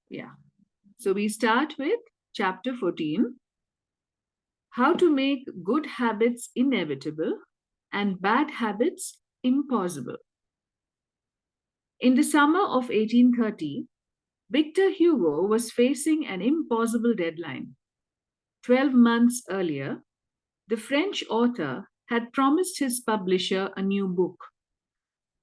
Yeah. So we start with chapter 14, how to make good habits inevitable and bad habits impossible. In the summer of 1830, Victor Hugo was facing an impossible deadline. 12 months earlier, the French author had promised his publisher a new book.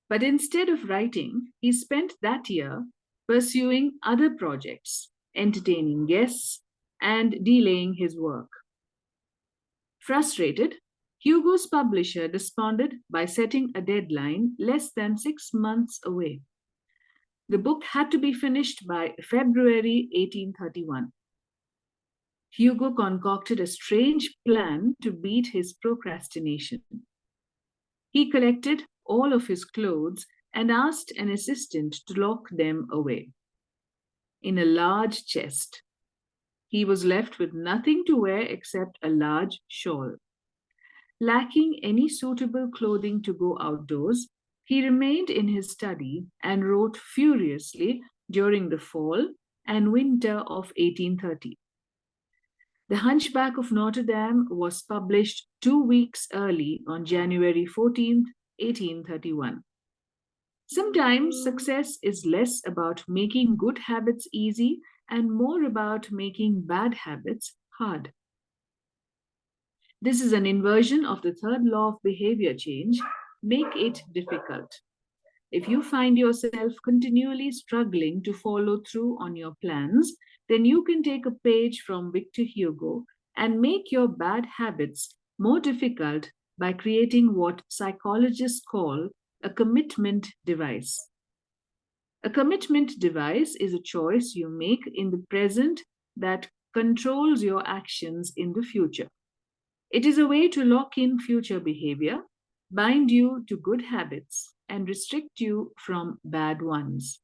But instead of writing, he spent that year pursuing other projects, entertaining guests, and delaying his work. Frustrated, Hugo's publisher responded by setting a deadline less than 6 months away. The book had to be finished by February 1831. Hugo concocted a strange plan to beat his procrastination. He collected all of his clothes and asked an assistant to lock them away in a large chest. He was left with nothing to wear except a large shawl. Lacking any suitable clothing to go outdoors, he remained in his study and wrote furiously during the fall and winter of 1830. The Hunchback of Notre Dame was published 2 weeks early on January 14th, 1831. Sometimes success is less about making good habits easy and more about making bad habits hard. This is an inversion of the third law of behavior change. Make it difficult. If you find yourself continually struggling to follow through on your plans, then you can take a page from Victor Hugo and make your bad habits more difficult by creating what psychologists call a commitment device. A commitment device is a choice you make in the present that controls your actions in the future. It is a way to lock in future behavior, bind you to good habits, and restrict you from bad ones.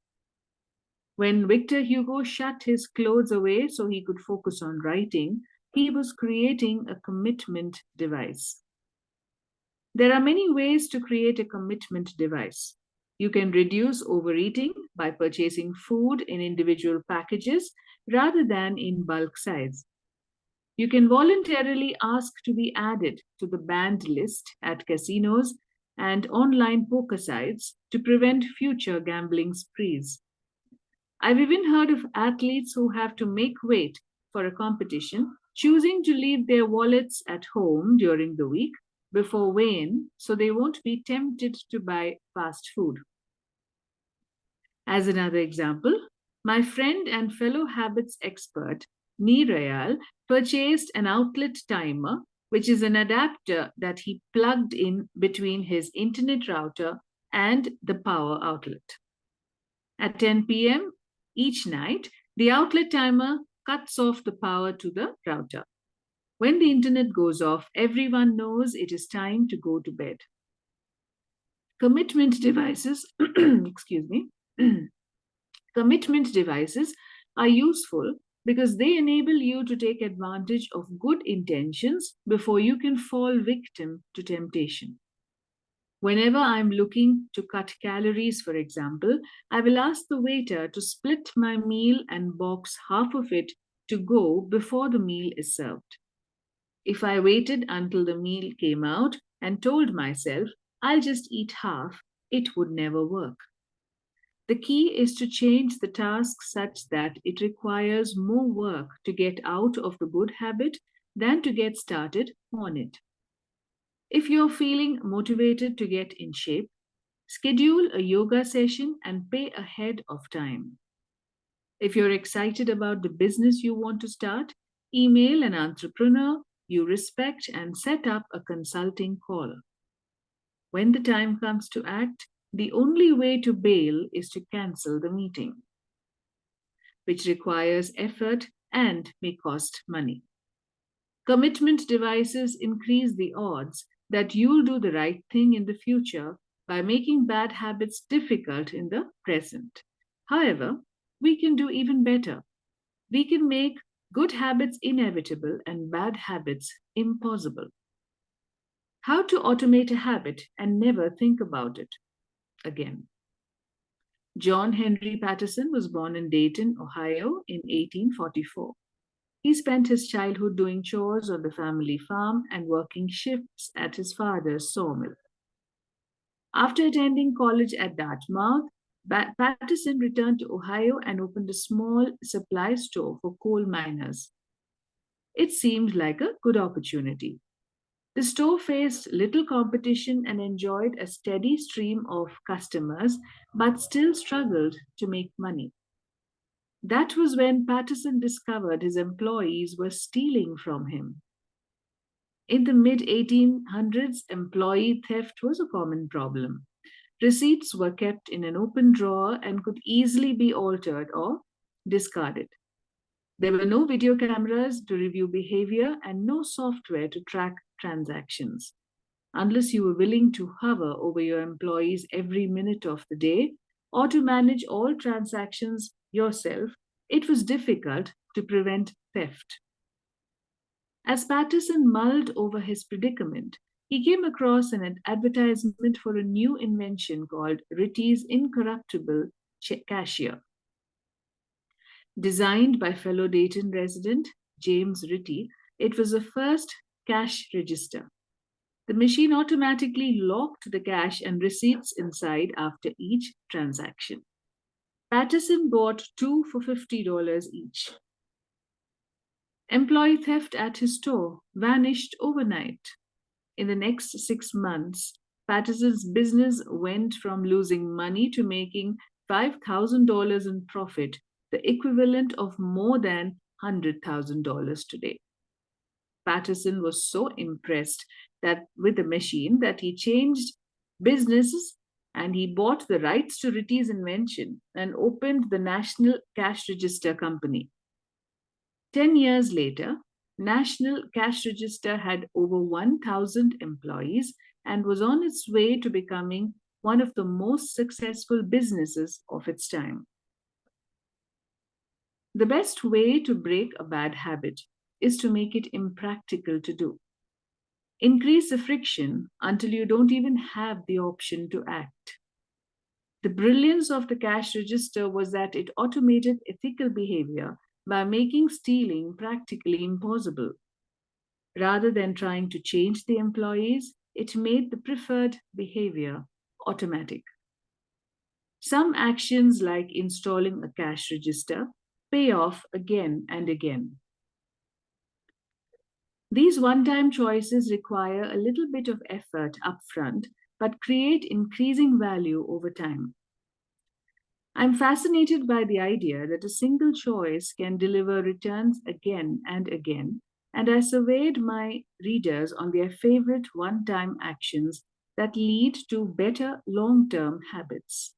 When Victor Hugo shut his clothes away so he could focus on writing, he was creating a commitment device. There are many ways to create a commitment device. You can reduce overeating by purchasing food in individual packages rather than in bulk size. You can voluntarily ask to be added to the banned list at casinos and online poker sites to prevent future gambling sprees. I've even heard of athletes who have to make weight for a competition, choosing to leave their wallets at home during the week before weigh-in so they won't be tempted to buy fast food. As another example, my friend and fellow habits expert, Nirayal, purchased an outlet timer, which is an adapter that he plugged in between his internet router and the power outlet. At 10 p.m. each night, the outlet timer cuts off the power to the router. When the internet goes off, everyone knows it is time to go to bed. Commitment devices, excuse me, commitment devices are useful because they enable you to take advantage of good intentions before you can fall victim to temptation. Whenever I'm looking to cut calories, for example, I will ask the waiter to split my meal and box half of it to go before the meal is served. If I waited until the meal came out and told myself I'll just eat half, it would never work. The key is to change the task such that it requires more work to get out of the good habit than to get started on it. If you're feeling motivated to get in shape, schedule a yoga session and pay ahead of time. If you're excited about the business you want to start, email an entrepreneur you respect and set up a consulting call. When the time comes to act, the only way to bail is to cancel the meeting, which requires effort and may cost money. Commitment devices increase the odds that you'll do the right thing in the future by making bad habits difficult in the present. However, we can do even better. We can make good habits inevitable and bad habits impossible. How to automate a habit and never think about it again. John Henry Patterson was born in Dayton, Ohio in 1844. He spent his childhood doing chores on the family farm and working shifts at his father's sawmill. After attending college at Dartmouth, Patterson returned to Ohio and opened a small supply store for coal miners. It seemed like a good opportunity. The store faced little competition and enjoyed a steady stream of customers, but still struggled to make money. That was when Patterson discovered his employees were stealing from him. In the mid 1800s, employee theft was a common problem. Receipts were kept in an open drawer and could easily be altered or discarded. There were no video cameras to review behavior and no software to track transactions. Unless you were willing to hover over your employees every minute of the day or to manage all transactions yourself, it was difficult to prevent theft. As Patterson mulled over his predicament, he came across an advertisement for a new invention called Ritty's Incorruptible Cashier. Designed by fellow Dayton resident James Ritty, it was the first cash register. The machine automatically locked the cash and receipts inside after each transaction. Patterson bought two for $50 each. Employee theft at his store vanished overnight. In the next 6 months, Patterson's business went from losing money to making $5,000 in profit, the equivalent of more than $100,000 today. Patterson was so impressed with the machine that he changed businesses and he bought the rights to Ritty's invention and opened the National Cash Register Company. 10 years later, National Cash Register had over 1,000 employees and was on its way to becoming one of the most successful businesses of its time. The best way to break a bad habit is to make it impractical to do. Increase the friction until you don't even have the option to act. The brilliance of the cash register was that it automated ethical behavior by making stealing practically impossible. Rather than trying to change the employees, it made the preferred behavior automatic. Some actions, like installing a cash register, pay off again and again. These one-time choices require a little bit of effort upfront, but create increasing value over time. I'm fascinated by the idea that a single choice can deliver returns again and again, and I surveyed my readers on their favorite one-time actions that lead to better long-term habits.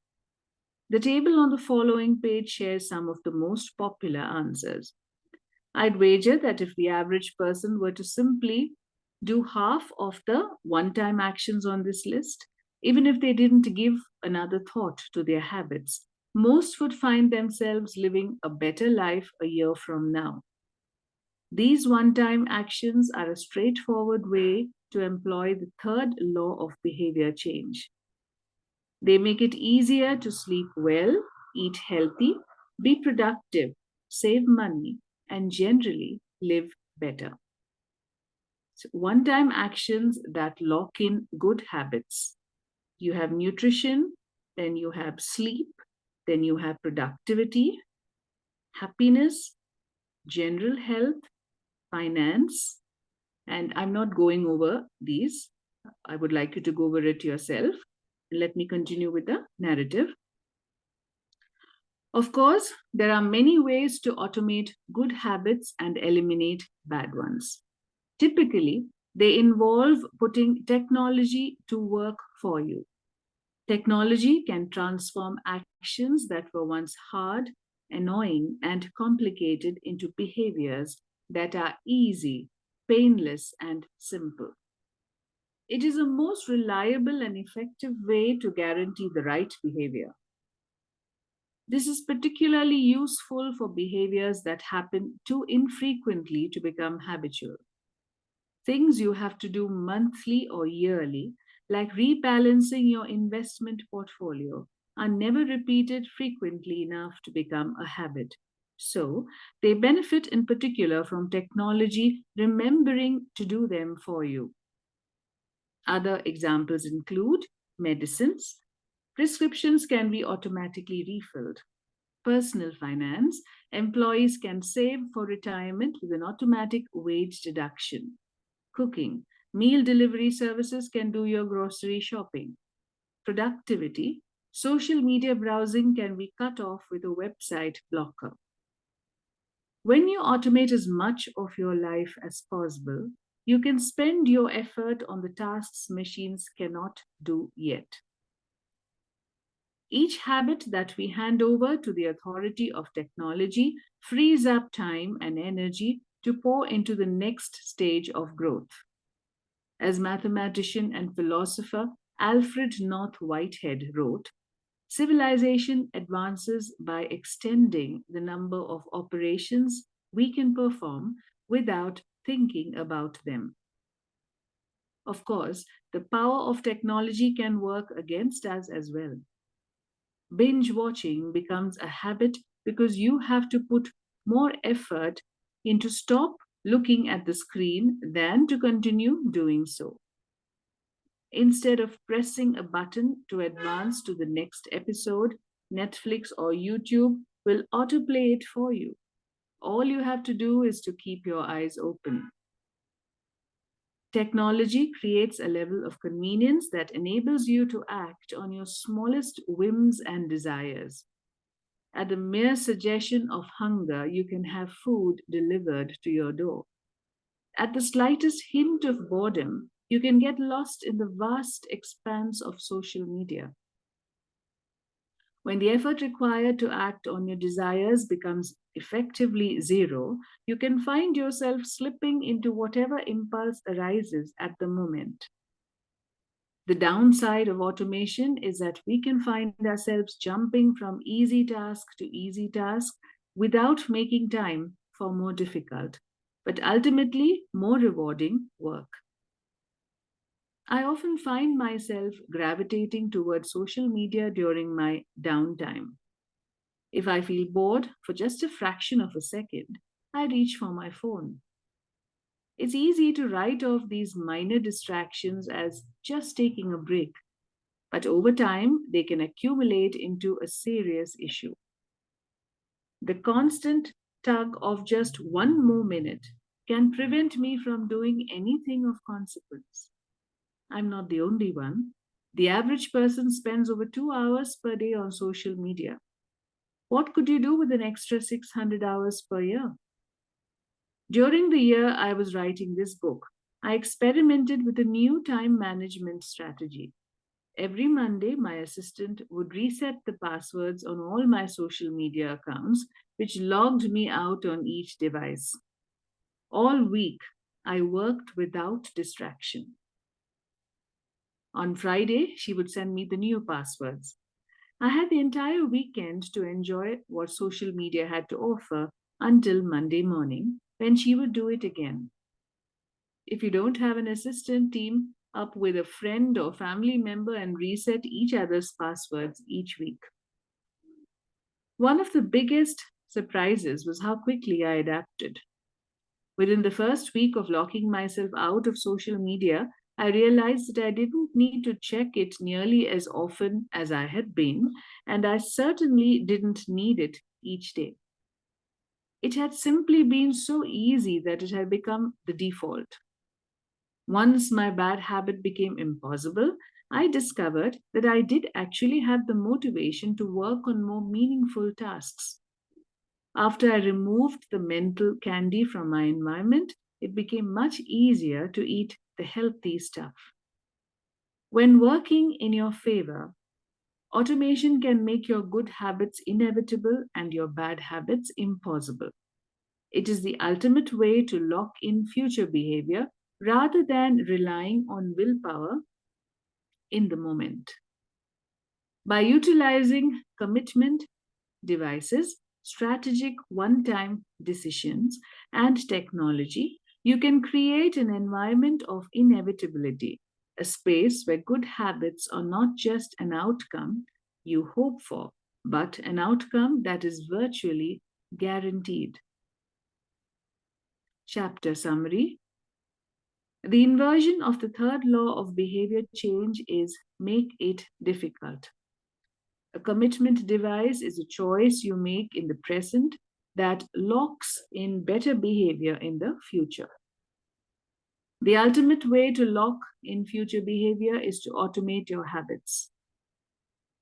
The table on the following page shares some of the most popular answers. I'd wager that if the average person were to simply do half of the one-time actions on this list, even if they didn't give another thought to their habits, most would find themselves living a better life a year from now. These one-time actions are a straightforward way to employ the third law of behavior change. They make it easier to sleep well, eat healthy, be productive, save money, and generally live better. So one-time actions that lock in good habits. You have nutrition, then you have sleep, then you have productivity, happiness, general health, finance, and I'm not going over these. I would like you to go over it yourself. Let me continue with the narrative. Of course, there are many ways to automate good habits and eliminate bad ones. Typically, they involve putting technology to work for you. Technology can transform actions that were once hard, annoying, and complicated into behaviors that are easy, painless, and simple. It is a most reliable and effective way to guarantee the right behavior. This is particularly useful for behaviors that happen too infrequently to become habitual. Things you have to do monthly or yearly, like rebalancing your investment portfolio, are never repeated frequently enough to become a habit. So, they benefit in particular from technology remembering to do them for you. Other examples include medicines. Prescriptions can be automatically refilled. Personal finance. Employees can save for retirement with an automatic wage deduction. Cooking. Meal delivery services can do your grocery shopping. Productivity. Social media browsing can be cut off with a website blocker. When you automate as much of your life as possible, you can spend your effort on the tasks machines cannot do yet. Each habit that we hand over to the authority of technology frees up time and energy to pour into the next stage of growth. As mathematician and philosopher Alfred North Whitehead wrote, civilization advances by extending the number of operations we can perform without thinking about them. Of course, the power of technology can work against us as well. Binge watching becomes a habit because you have to put more effort into stop looking at the screen than to continue doing so. Instead of pressing a button to advance to the next episode, Netflix or YouTube will autoplay it for you. All you have to do is to keep your eyes open. Technology creates a level of convenience that enables you to act on your smallest whims and desires. At the mere suggestion of hunger, you can have food delivered to your door. At the slightest hint of boredom, you can get lost in the vast expanse of social media. When the effort required to act on your desires becomes effectively zero, you can find yourself slipping into whatever impulse arises at the moment. The downside of automation is that we can find ourselves jumping from easy task to easy task without making time for more difficult, but ultimately more rewarding work. I often find myself gravitating towards social media during my downtime. If I feel bored for just a fraction of a second, I reach for my phone. It's easy to write off these minor distractions as just taking a break, but over time they can accumulate into a serious issue. The constant tug of just one more minute can prevent me from doing anything of consequence. I'm not the only one. The average person spends over 2 hours per day on social media. What could you do with an extra 600 hours per year? During the year I was writing this book, I experimented with a new time management strategy. Every Monday, my assistant would reset the passwords on all my social media accounts, which logged me out on each device. All week, I worked without distraction. On Friday, she would send me the new passwords. I had the entire weekend to enjoy what social media had to offer until Monday morning, when she would do it again. If you don't have an assistant, team up with a friend or family member and reset each other's passwords each week. One of the biggest surprises was how quickly I adapted. Within the first week of locking myself out of social media, I realized that I didn't need to check it nearly as often as I had been, and I certainly didn't need it each day. It had simply been so easy that it had become the default. Once my bad habit became impossible, I discovered that I did actually have the motivation to work on more meaningful tasks. After I removed the mental candy from my environment, it became much easier to eat the healthy stuff. When working in your favor, automation can make your good habits inevitable and your bad habits impossible. It is the ultimate way to lock in future behavior rather than relying on willpower in the moment. By utilizing commitment devices, strategic one time decisions, and technology, you can create an environment of inevitability, a space where good habits are not just an outcome, you hope for, but an outcome that is virtually guaranteed. Chapter summary. The inversion of the third law of behavior change is make it difficult. A commitment device is a choice you make in the present that locks in better behavior in the future. The ultimate way to lock in future behavior is to automate your habits.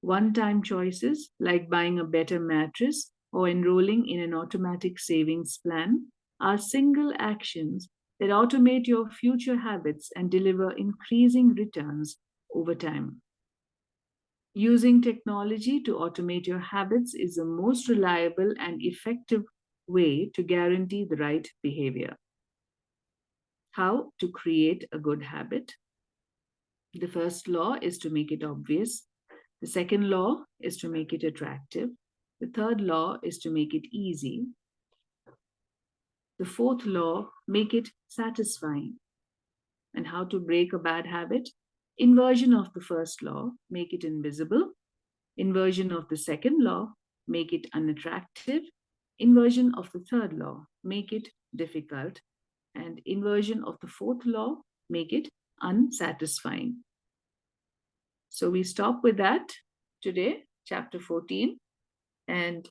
One time choices, like buying a better mattress or enrolling in an automatic savings plan, are single actions that automate your future habits and deliver increasing returns over time. Using technology to automate your habits is the most reliable and effective way to guarantee the right behavior. How to create a good habit? The first law is to make it obvious. The second law is to make it attractive. The third law is to make it easy. The fourth law, make it satisfying. And how to break a bad habit? Inversion of the first law, make it invisible. Inversion of the second law, make it unattractive. Inversion of the third law, make it difficult. And inversion of the fourth law, make it unsatisfying. So we stop with that today, chapter 14. And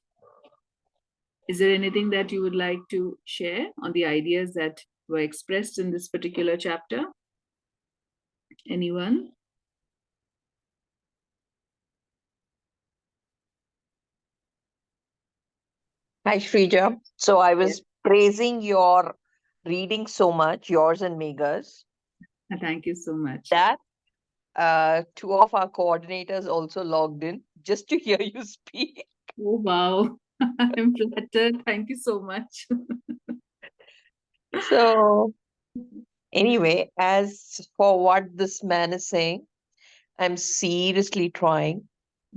is there anything that you would like to share on the ideas that were expressed in this particular chapter? Anyone? Hi, Shrija. So I Yes. was praising your reading so much, yours and Mega's, Thank you so much. that two of our coordinators also logged in just to hear you speak. Oh, wow. I'm flattered. Thank you so much. So, anyway, as for what this man is saying, I'm seriously trying.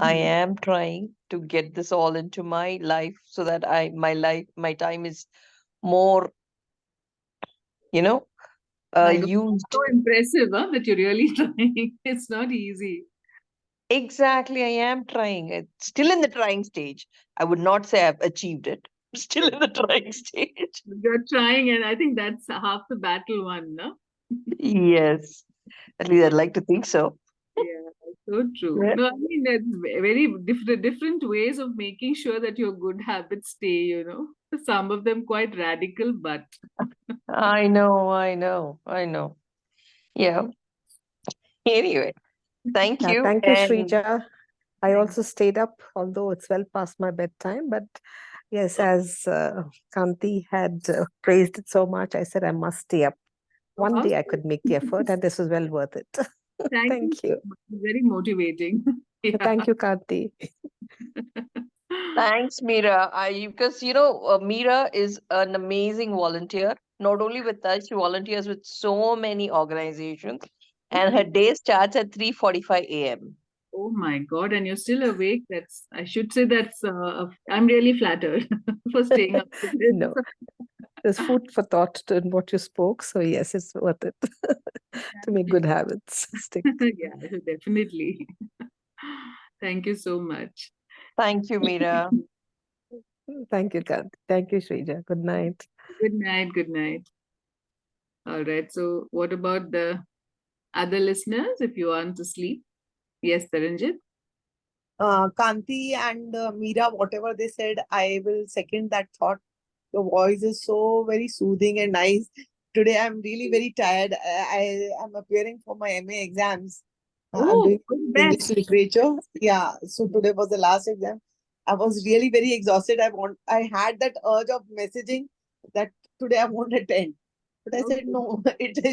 I Mhm. am trying to get this all into my life so that my time is more, you know, My God, used. so impressive, huh, that you're really trying. It's not easy. Exactly, I am trying. It's still in the trying stage. I would not say I've achieved it. Still in the trying stage. You're trying, and I think that's half the battle won, no? Yes, at least I'd like to think so. Yeah, so true. Yeah. No, I mean, that's very different ways of making sure that your good habits stay. Some of them quite radical, but I know, I know, I know. Yeah. Anyway, thank Yeah, you. thank you, And Shrija. I thank also stayed up, although it's well past my bedtime. But yes, as Kanti had praised it so much, I said I must stay up. oh, One how day I could make the sweet. effort, and this was well worth it. Thank you Thank so you. much. Very motivating. Yeah. Thank you, Kanti. thanks, Mira. Because Mira is an amazing volunteer. Not only with us, she volunteers with so many organizations, and her Okay. day starts at 3:45 a.m. Oh my God, and you're still awake. I should say I'm really flattered for staying up with No, this. there's food for thought to in what you spoke. So, yes, it's worth it to Thank make you. good habits stick. Yeah, definitely. Thank you so much. Thank you, Mira. Thank you, Kanti. Thank you, Shrija. Good night. Good night. Good night. All right. So, what about the other listeners if you want to sleep? Yes, Taranjit. Kanti and Meera, whatever they said, I will second that thought. Your voice is so very soothing and nice. Today I'm really very tired. I am appearing for my MA exams. I'm Oh, doing all the English best. literature. Yeah, so today was the last exam. I was really very exhausted. I had that urge of messaging that today I won't attend. But I said Okay. no,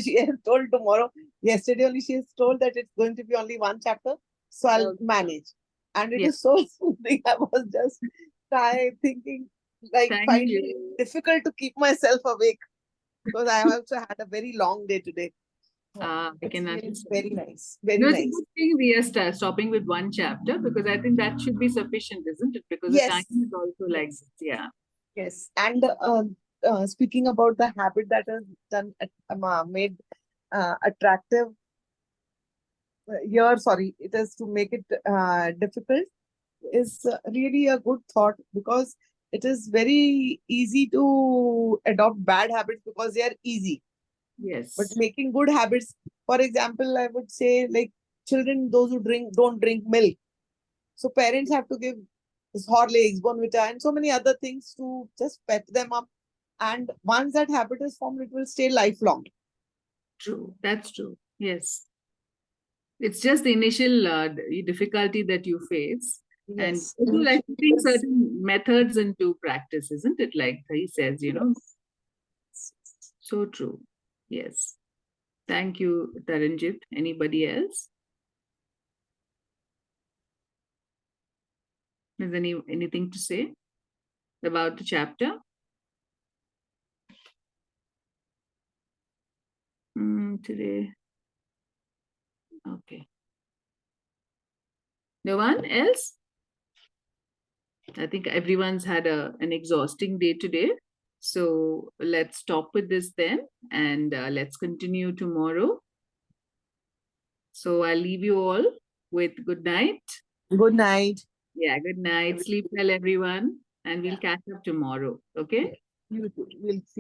she has told tomorrow. Yesterday only she has told that it's going to be only one chapter. So I'll Okay. manage. And it Yeah. is so soothing. I was just thinking, like, Thank finding it you. difficult to keep myself awake because I also had a very long day today. I It's can really understand. very nice. Very No, it's a nice. good thing we are stopping with one chapter because I think that should be sufficient, isn't it? Because the time Yes. is also like Yes. this. Yeah. Yes. And speaking about the habit that is made attractive here, sorry, it is to make it difficult. is really a good thought, because it is very easy to adopt bad habits because they are easy. But Yes. making good habits, for example, I would say, like children, those who don't drink milk. So parents have to give this Horlicks, Bonvita, and so many other things to just pep them up. And once that habit is formed, it will stay lifelong. True. That's true. Yes. It's just the initial difficulty that you face. And Yes. also like Initially, putting yes. certain methods into practice, isn't it? Like he says, Yes. so true. Yes. Thank you, Taranjit. Anybody else? Is anything to say about the chapter? Today. Okay. No one else? I think everyone's had an exhausting day today. So let's stop with this then, and let's continue tomorrow. So I'll leave you all with good night. Good night. Yeah, good night. Sleep well, everyone. And we'll catch up tomorrow. Okay? We'll see.